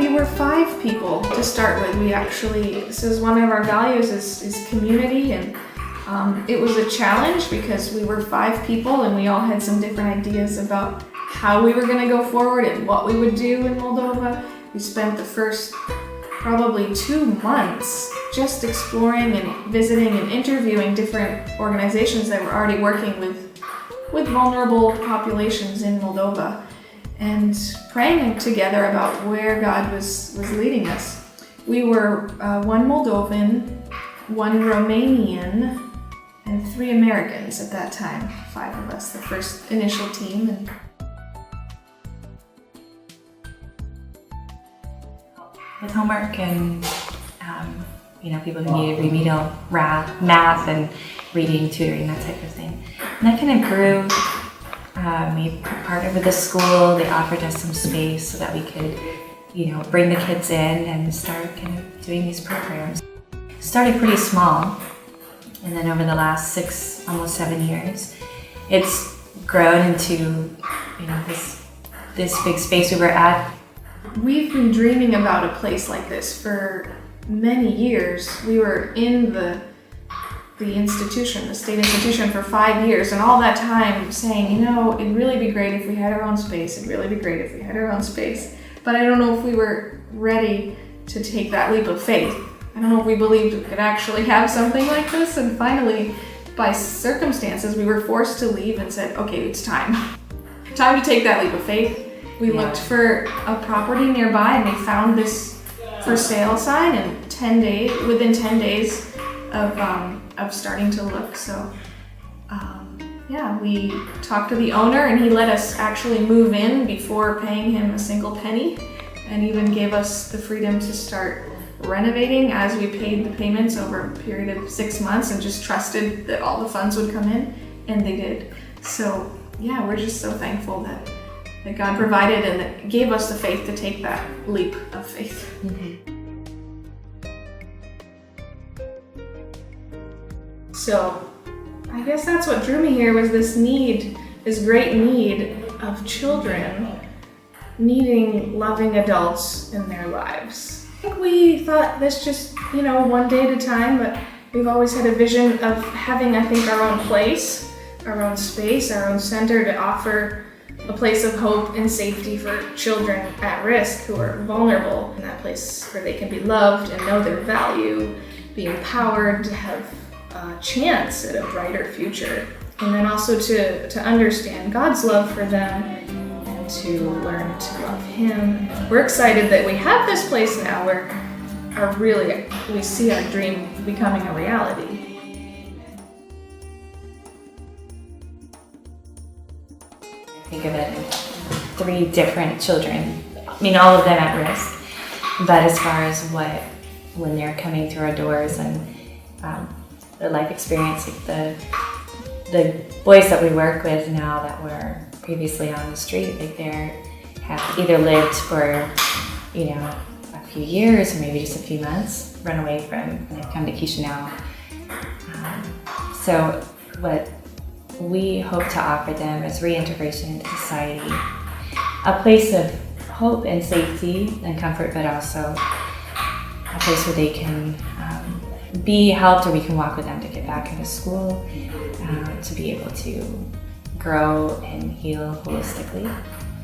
we were 5 people to start with. We actually, this is one of our values is community, and it was a challenge because we were 5 people and we all had some different ideas about how we were going to go forward and what we would do in Moldova. We spent the first probably 2 months just exploring and visiting and interviewing different organizations that were already working with vulnerable populations in Moldova, and praying together about where God was leading us. We were 1 Moldovan, 1 Romanian, and 3 Americans at that time, 5 of us, the first initial team. And with homework and people who needed remedial math and reading, tutoring, that type of thing. And that kind of grew. We partnered with the school. They offered us some space so that we could, bring the kids in and start kind of doing these programs. Started pretty small, and then over the last 6, almost 7 years, it's grown into, this big space we were at. We've been dreaming about a place like this for many years. We were in the institution, the state institution, for 5 years, and all that time saying, it'd really be great if we had our own space. It'd really be great if we had our own space. But I don't know if we were ready to take that leap of faith. I don't know if we believed we could actually have something like this. And finally, by circumstances, we were forced to leave and said, okay, it's time. Time to take that leap of faith. We looked for a property nearby and we found this for sale sign, and within 10 days of starting to look. So we talked to the owner, and he let us actually move in before paying him a single penny, and even gave us the freedom to start renovating as we paid the payments over a period of 6 months, and just trusted that all the funds would come in, and they did. So we're just so thankful that God provided and that gave us the faith to take that leap of faith. Mm-hmm. So I guess that's what drew me here, was this great need of children needing loving adults in their lives. I think we thought this just, one day at a time, but we've always had a vision of having, our own place, our own space, our own center to offer a place of hope and safety for children at risk who are vulnerable, in that place where they can be loved and know their value, be empowered to have a chance at a brighter future, and then also to understand God's love for them and to learn to love Him. We're excited that we have this place now where we see our dream becoming a reality. Think of it, 3 different children, all of them at risk, but as far as when they're coming through our doors and their life experience, like the boys that we work with now that were previously on the street, they have either lived for a few years or maybe just a few months, run away from, and they've come to Chisinau. So what we hope to offer them is reintegration into society, a place of hope and safety and comfort, but also a place where they can be helped, or we can walk with them to get back into school, to be able to grow and heal holistically.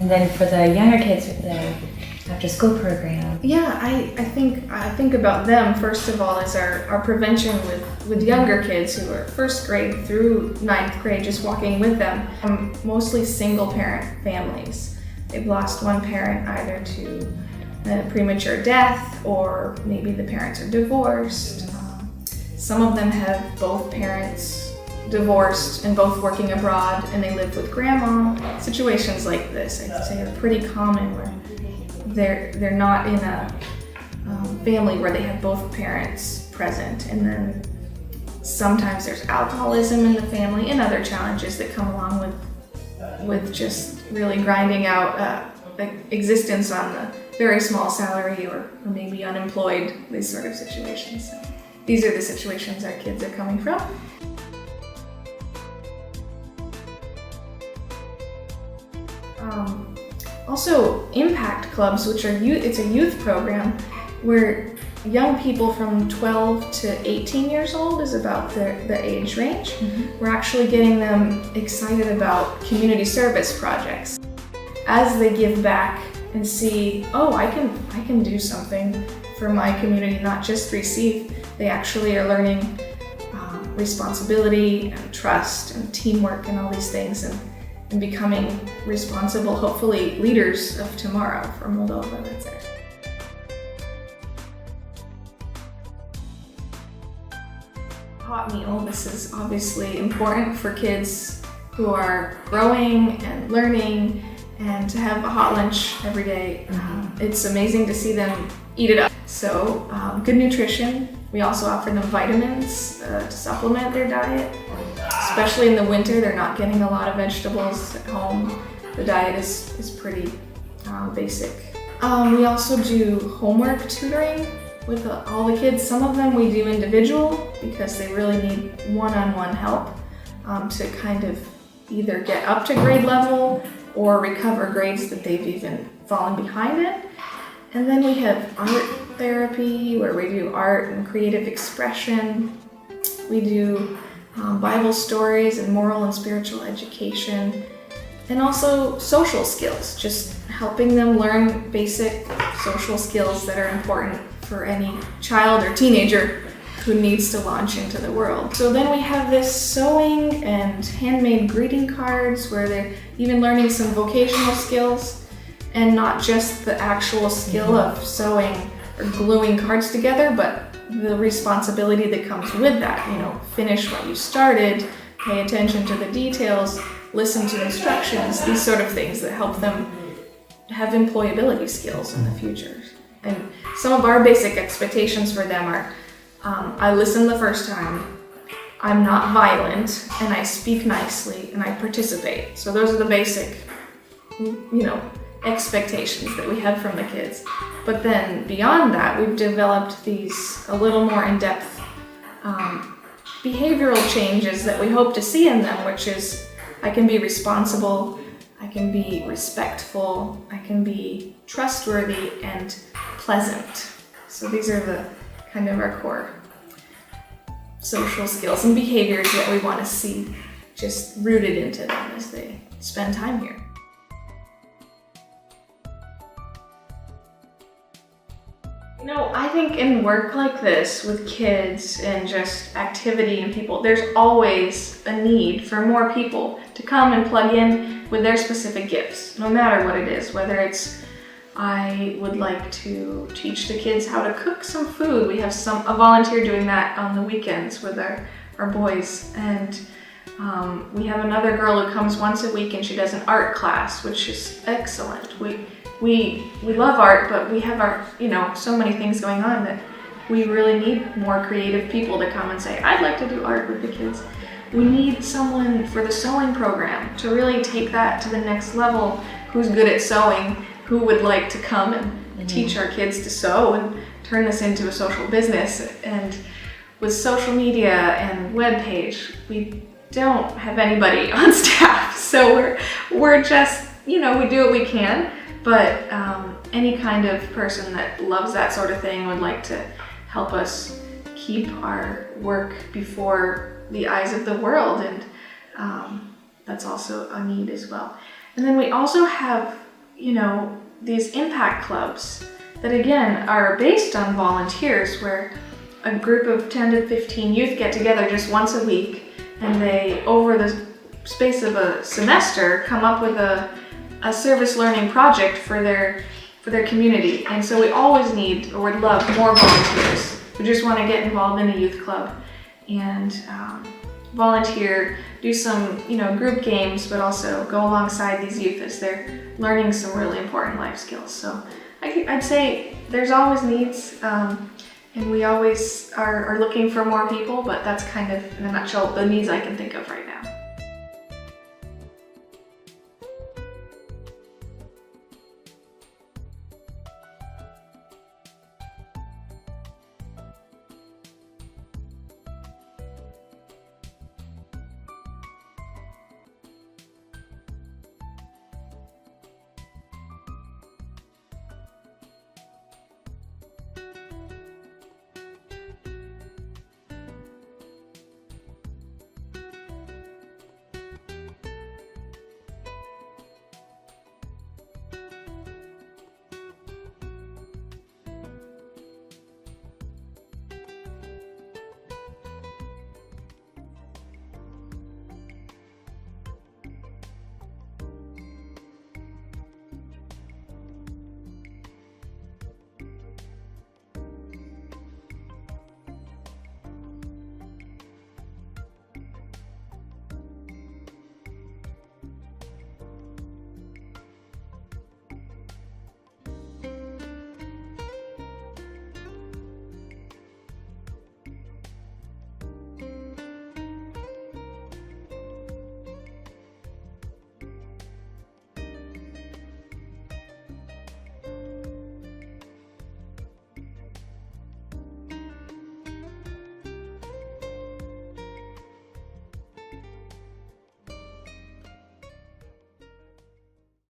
And then for the younger kids, with the after-school program. I think about them first of all as our prevention with younger kids who are 1st grade through 9th grade, just walking with them. Mostly single-parent families. They've lost one parent either to a premature death, or maybe the parents are divorced. Some of them have both parents divorced and both working abroad, and they live with grandma. Situations like this, I'd say, are pretty common, where they're not in a family where they have both parents present, and then sometimes there's alcoholism in the family and other challenges that come along with just really grinding out existence on a very small salary, or maybe unemployed, these sort of situations. So these are the situations our kids are coming from. Also, impact clubs, which are it's a youth program where young people from 12 to 18 years old is about the age range. Mm-hmm. We're actually getting them excited about community service projects. As they give back and see, oh, I can do something for my community, not just receive. They actually are learning responsibility and trust and teamwork and all these things, and becoming responsible, hopefully, leaders of tomorrow for Moldova. That's it. Hot meal. This is obviously important for kids who are growing and learning, and to have a hot lunch every day. It's amazing to see them eat it up. So good nutrition. We also offer them vitamins to supplement their diet. Especially in the winter, they're not getting a lot of vegetables at home. The diet is pretty basic. We also do homework tutoring with all the kids. Some of them we do individual because they really need one-on-one help to kind of either get up to grade level or recover grades that they've even fallen behind in. And then we have art therapy, where we do art and creative expression. We do Bible stories and moral and spiritual education, and also social skills, just helping them learn basic social skills that are important for any child or teenager who needs to launch into the world. So then we have this sewing and handmade greeting cards, where they're even learning some vocational skills, and not just the actual skill of sewing or gluing cards together, but the responsibility that comes with that. You know, finish what you started, pay attention to the details, listen to instructions, these sort of things that help them have employability skills in the future. And some of our basic expectations for them are, I listen the first time, I'm not violent, and I speak nicely, and I participate. So those are the basic, expectations that we have from the kids. But then beyond that, we've developed these a little more in-depth behavioral changes that we hope to see in them, which is, I can be responsible, I can be respectful, I can be trustworthy and pleasant. So these are the kind of our core social skills and behaviors that we want to see just rooted into them as they spend time here. I think in work like this with kids and just activity and people, there's always a need for more people to come and plug in with their specific gifts, no matter what it is. Whether it's, I would like to teach the kids how to cook some food. We have a volunteer doing that on the weekends with our boys. And we have another girl who comes once a week and she does an art class, which is excellent. We love art, but we have so many things going on that we really need more creative people to come and say, I'd like to do art with the kids. We need someone for the sewing program to really take that to the next level, who's good at sewing, who would like to come and teach our kids to sew and turn this into a social business. And with social media and web page, we don't have anybody on staff. So we're just, we do what we can. But any kind of person that loves that sort of thing would like to help us keep our work before the eyes of the world, and that's also a need as well. And then we also have, these impact clubs that again are based on volunteers, where a group of 10 to 15 youth get together just once a week, and they, over the space of a semester, come up with a service learning project for their community. And so we always need, or would love, more volunteers who just want to get involved in a youth club and volunteer, do some group games, but also go alongside these youth as they're learning some really important life skills. So I'd say there's always needs, and we always are looking for more people, but that's kind of, in a nutshell, the needs I can think of right now.